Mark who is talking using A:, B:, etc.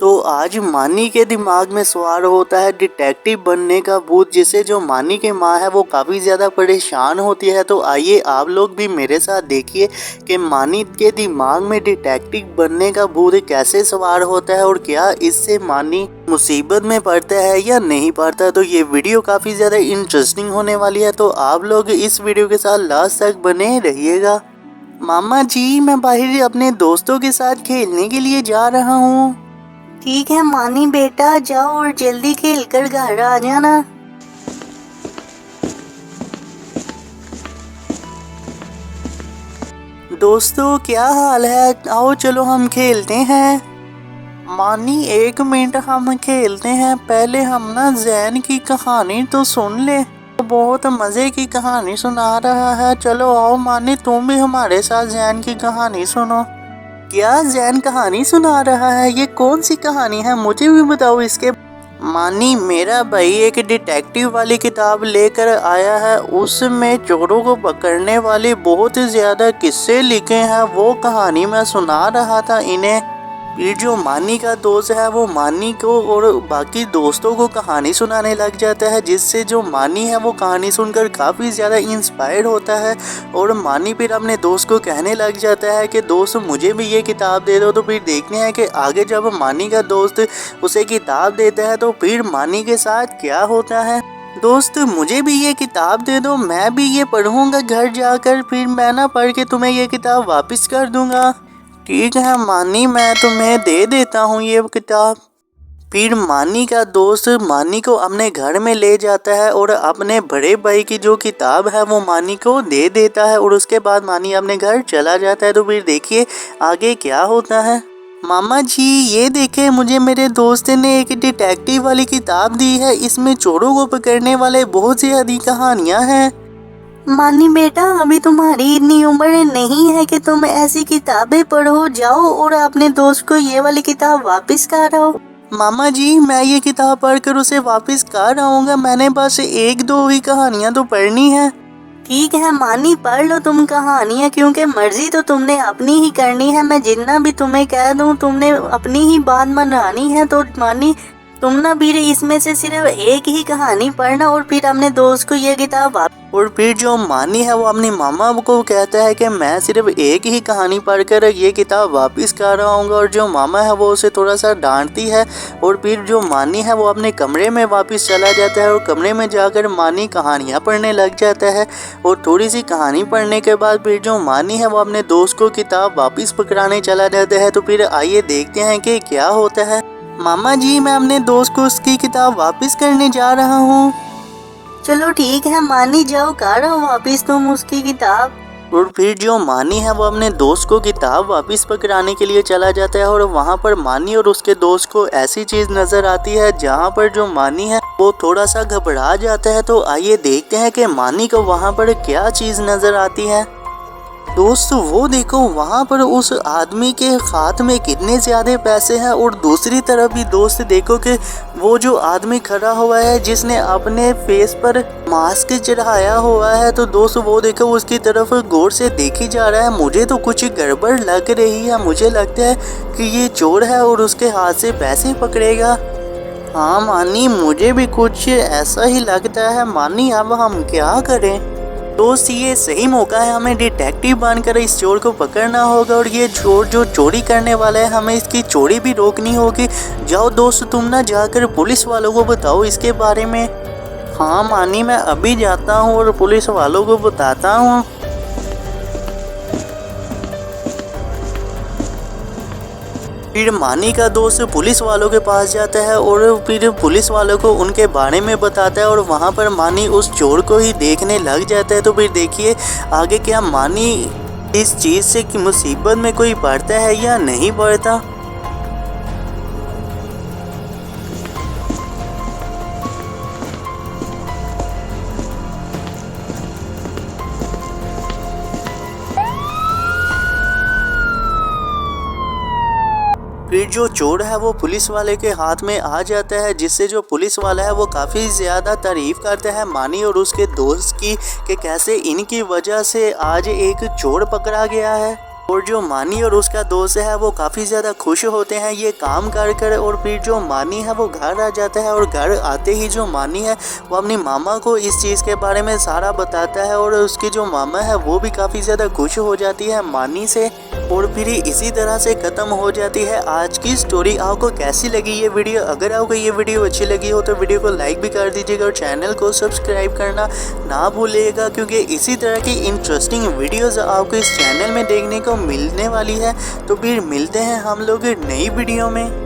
A: तो आज मानी के दिमाग में सवार होता है डिटेक्टिव बनने का भूत, जिसे जो मानी की माँ है वो काफ़ी ज़्यादा परेशान होती है। तो आइए आप लोग भी मेरे साथ देखिए कि मानी के दिमाग में डिटेक्टिव बनने का भूत कैसे सवार होता है और क्या इससे मानी मुसीबत में पड़ता है या नहीं पड़ता। तो ये वीडियो काफ़ी ज़्यादा इंटरेस्टिंग होने वाली है, तो आप लोग इस वीडियो के साथ लास्ट तक बने रहिएगा। मामा जी, मैं बाहर अपने दोस्तों के साथ खेलने के लिए जा रहा हूँ।
B: ठीक है मानी बेटा, जाओ और जल्दी खेल कर घर आ जाना।
A: दोस्तों क्या हाल है, आओ चलो हम खेलते हैं। मानी एक मिनट, हम खेलते हैं, पहले हम ना जैन की कहानी तो सुन ले। बहुत मज़े की कहानी सुना रहा है, चलो आओ मानी तुम भी हमारे साथ जैन की कहानी सुनो। क्या जैन कहानी सुना रहा है? ये कौन सी कहानी है, मुझे भी बताओ इसके। मानी, मेरा भाई एक डिटेक्टिव वाली किताब लेकर आया है, उसमें चोरों को पकड़ने वाले बहुत ज़्यादा किस्से लिखे हैं, वो कहानी मैं सुना रहा था इन्हें। ये जो मानी का दोस्त है वो मानी को और बाकी दोस्तों को कहानी सुनाने लग जाता है, जिससे जो मानी है वो कहानी सुनकर काफ़ी ज़्यादा इंस्पायर्ड होता है। और मानी फिर अपने दोस्त को कहने लग जाता है कि दोस्त मुझे भी ये किताब दे दो। तो फिर देखते हैं कि आगे जब मानी का दोस्त उसे किताब देता है तो फिर मानी के साथ क्या होता है। दोस्त मुझे भी ये किताब दे दो, मैं भी ये पढ़ूंगा घर जाकर, फिर मैं ना पढ़ के तुम्हें ये किताब वापस कर दूंगा। ठीक है मानी, मैं तुम्हें दे देता हूँ ये किताब। फिर मानी का दोस्त मानी को अपने घर में ले जाता है और अपने बड़े भाई की जो किताब है वो मानी को दे देता है और उसके बाद मानी अपने घर चला जाता है। तो फिर देखिए आगे क्या होता है। मामा जी ये देखें, मुझे मेरे दोस्त ने एक डिटेक्टिव वाली किताब दी है, इसमें चोरों को पकड़ने वाले बहुत सी अधिक कहानियाँ हैं।
B: मानी बेटा, अभी तुम्हारी इतनी उम्र नहीं है कि तुम ऐसी किताबें पढ़ो, जाओ और अपने दोस्त को ये वाली किताब वापस कर आओ।
A: मामा जी मैं ये किताब पढ़कर उसे वापस कर आऊँगा, मैंने बस एक दो ही कहानियाँ तो पढ़नी है।
B: ठीक है मानी, पढ़ लो तुम कहानियाँ, क्योंकि मर्जी तो तुमने अपनी ही करनी है। मैं जितना भी तुम्हें कह दूँ तुमने अपनी ही बात मनवानी है। तो मानी तुम ना फिर इसमें से सिर्फ एक ही कहानी पढ़ना और फिर अपने दोस्त को ये किताब
A: और फिर जो मानी है वो अपनी मामा को कहता है कि मैं सिर्फ एक ही कहानी पढ़कर ये किताब वापस कर आऊँगा। और जो मामा है वो उसे थोड़ा सा डांटती है और फिर जो मानी है वो अपने कमरे में वापस चला जाता है और कमरे में जाकर मानी कहानियाँ पढ़ने लग जाता है। और थोड़ी सी कहानी पढ़ने के बाद फिर जो मानी है वो अपने दोस्त को किताब वापस पकड़ाने चला जाता है। तो फिर आइए देखते हैं कि क्या होता है। मामा जी मैं अपने दोस्त को उसकी किताब वापस करने जा रहा हूँ।
B: चलो ठीक है मानी, जाओ करो वापस तुम उसकी किताब।
A: और फिर जो मानी है वो अपने दोस्त को किताब वापस पकड़ाने के लिए चला जाता है और वहाँ पर मानी और उसके दोस्त को ऐसी चीज़ नज़र आती है जहाँ पर जो मानी है वो थोड़ा सा घबरा जाता है। तो आइए देखते हैं कि मानी को वहाँ पर क्या चीज़ नज़र आती है। दोस्त वो देखो, वहाँ पर उस आदमी के हाथ में कितने ज़्यादा पैसे हैं और दूसरी तरफ भी दोस्त देखो कि वो जो आदमी खड़ा हुआ है जिसने अपने फेस पर मास्क चढ़ाया हुआ है। तो दोस्त वो देखो उसकी तरफ गौर से देखी जा रहा है। मुझे तो कुछ गड़बड़ लग रही है, मुझे लगता है कि ये चोर है और उसके हाथ से पैसे पकड़ेगा। हाँ मानी, मुझे भी कुछ ऐसा ही लगता है। मानी अब हम क्या करें? दोस्त ये सही मौका है, हमें डिटेक्टिव बनकर इस चोर को पकड़ना होगा और ये चोर जो चोरी करने वाला है हमें इसकी चोरी भी रोकनी होगी। जाओ दोस्त तुम ना जाकर पुलिस वालों को बताओ इसके बारे में। हाँ मानी, मैं अभी जाता हूँ और पुलिस वालों को बताता हूँ। फिर मानी का दोस्त पुलिस वालों के पास जाता है और फिर पुलिस वालों को उनके बारे में बताता है और वहाँ पर मानी उस चोर को ही देखने लग जाता है। तो फिर देखिए आगे क्या मानी इस चीज़ से कि मुसीबत में कोई पड़ता है या नहीं पड़ता। फिर जो चोर है वो पुलिस वाले के हाथ में आ जाता है, जिससे जो पुलिस वाला है वो काफ़ी ज़्यादा तारीफ़ करता है मानी और उसके दोस्त की कि कैसे इनकी वजह से आज एक चोर पकड़ा गया है। और जो मानी और उसका दोस्त है वो काफ़ी ज़्यादा खुश होते हैं ये काम कर। और फिर जो मानी है वो घर आ जाता है और घर आते ही जो मानी है वो अपनी मामा को इस चीज़ के बारे में सारा बताता है और उसकी जो मामा है वो भी काफ़ी ज़्यादा खुश हो जाती है मानी से। और फिर इसी तरह से ख़त्म हो जाती है आज की स्टोरी। आपको कैसी लगी ये वीडियो? अगर आपको ये वीडियो अच्छी लगी हो तो वीडियो को लाइक भी कर दीजिएगा और चैनल को सब्सक्राइब करना ना भूलिएगा, क्योंकि इसी तरह की इंटरेस्टिंग वीडियोस आपको इस चैनल में देखने को मिलने वाली है। तो फिर मिलते हैं हम लोग नई वीडियो में।